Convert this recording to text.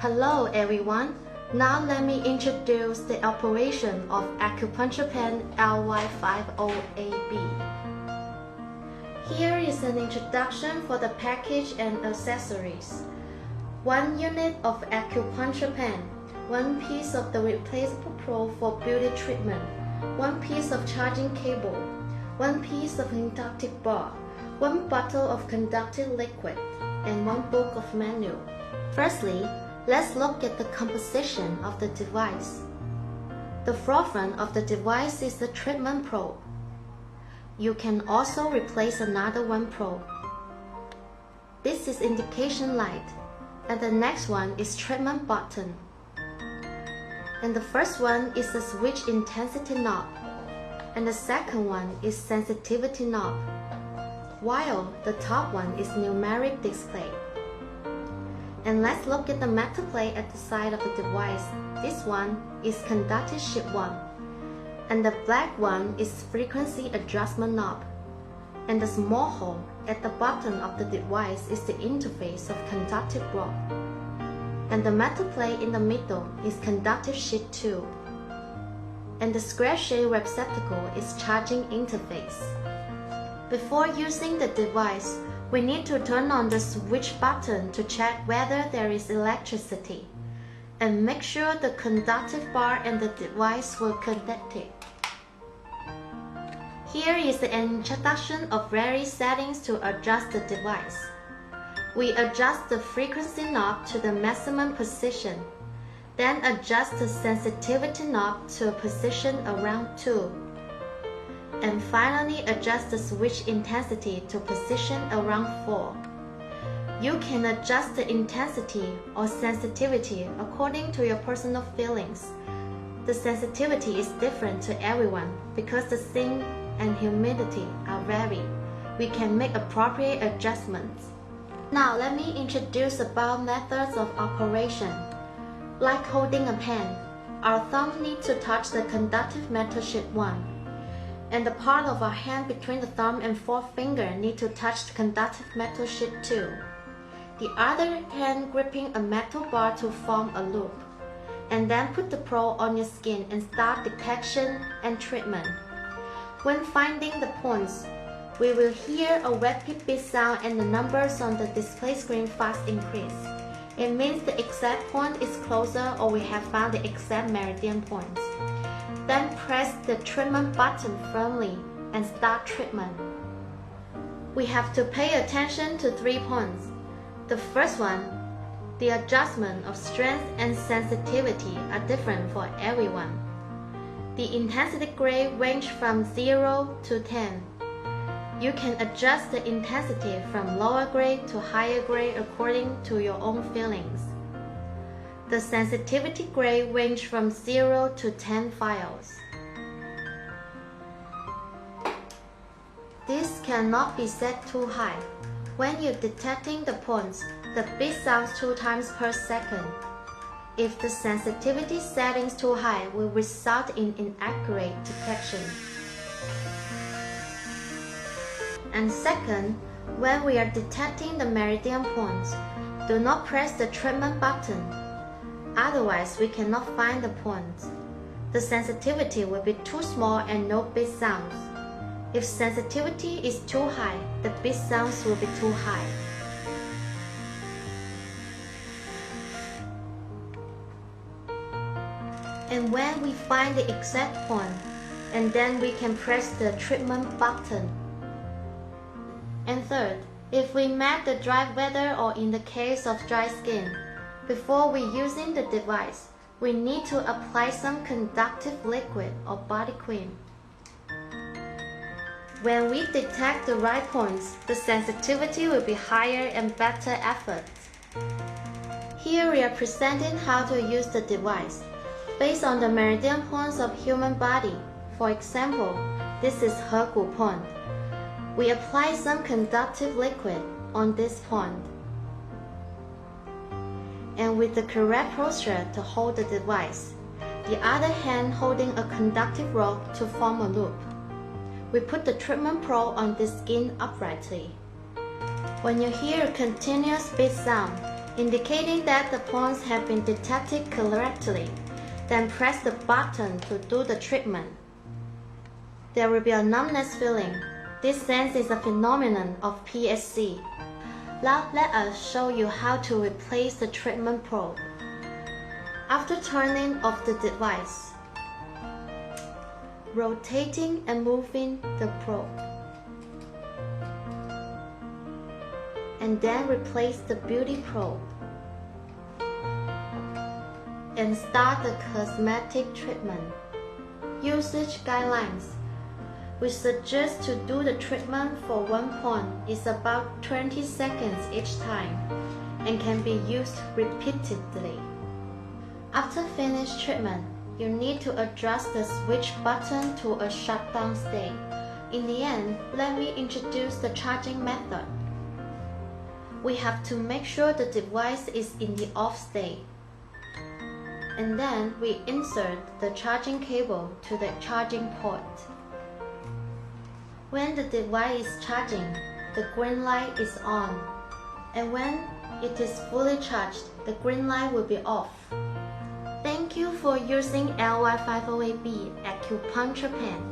Hello everyone, now let me introduce the operation of acupuncture pen LY-508B. Here is an introduction for the package and accessories. 1 unit of acupuncture pen, 1 piece of the replaceable probe for beauty treatment, 1 piece of charging cable, 1 piece of conductive bar, 1 bottle of conductive liquid, and 1 book of manual. Firstly, let's look at the composition of the device. The forefront of the device is the treatment probe. You can also replace another one probe. This is indication light, and the next one is treatment button. And the first one is the switch intensity knob, and the second one is sensitivity knob, while the top one is numeric display. And let's look at the metal plate at the side of the device. This one is conductive shift 1, and the black one is frequency adjustment knob, and the small hole at the bottom of the device is the interface of conductive rod, and the metal plate in the middle is conductive shift 2, and the square-shaped receptacle is charging interface. Before using the device, we need to turn on the switch button to check whether there is electricity, and make sure the conductive bar and the device were connected. Here is an introduction of various settings to adjust the device. We adjust the frequency knob to the maximum position, then adjust the sensitivity knob to a position around 2. And finally adjust the switch intensity to position around 4. You can adjust the intensity or sensitivity according to your personal feelings. The sensitivity is different to everyone because the zinc and humidity are varied. We can make appropriate adjustments. Now let me introduce about methods of operation. Like holding a pen, our thumb needs to touch the conductive metal sheet 1. And the part of our hand between the thumb and forefinger need to touch the conductive metal sheet 2. The other hand gripping a metal bar to form a loop. And then put the probe on your skin and start detection and treatment. When finding the points, we will hear a rapid beat sound and the numbers on the display screen fast increase. It means the exact point is closer or we have found the exact meridian points. Then press the treatment button firmly and start treatment. We have to pay attention to 3 points. The first one, the adjustment of strength and sensitivity are different for everyone. The intensity grade range from 0 to 10. You can adjust the intensity from lower grade to higher grade according to your own feelings. The sensitivity grade range from 0 to 10 files. This cannot be set too high. When you're detecting the points, the beat sounds 2 times per second. If the sensitivity settings too high, will result in inaccurate detection. And second, when we are detecting the meridian points, do not press the treatment button. Otherwise, we cannot find the points. The sensitivity will be too small and no beat sounds. If sensitivity is too high, the beat sounds will be too high. And when we find the exact point, and then we can press the treatment button. And third, if we met the dry weather or in the case of dry skin, before we using the device, we need to apply some conductive liquid or body cream. When we detect the right points, the sensitivity will be higher and better effort. Here we are presenting how to use the device based on the meridian points of human body. For example, this is Hergu point. We apply some conductive liquid on this point. And with the correct posture to hold the device, the other hand holding a conductive rod to form a loop. We put the treatment probe on the skin uprightly. When you hear a continuous beat sound, indicating that the points have been detected correctly. Then press the button to do the treatment. There will be a numbness feeling. This sense is a phenomenon of PSC. Now let us show you how to replace the treatment probe. After turning off the device, rotating and moving the probe, and then replace the beauty probe and start the cosmetic treatment. Usage guidelines. We suggest to do the treatment for one point is about 20 seconds each time and can be used repeatedly. After finished treatment, you need to adjust the switch button to a shutdown state. In the end, let me introduce the charging method. We have to make sure the device is in the off state. And then we insert the charging cable to the charging port. When the device is charging, the green light is on. And when it is fully charged, the green light will be off. Thank you for using LY-508B acupuncture pen.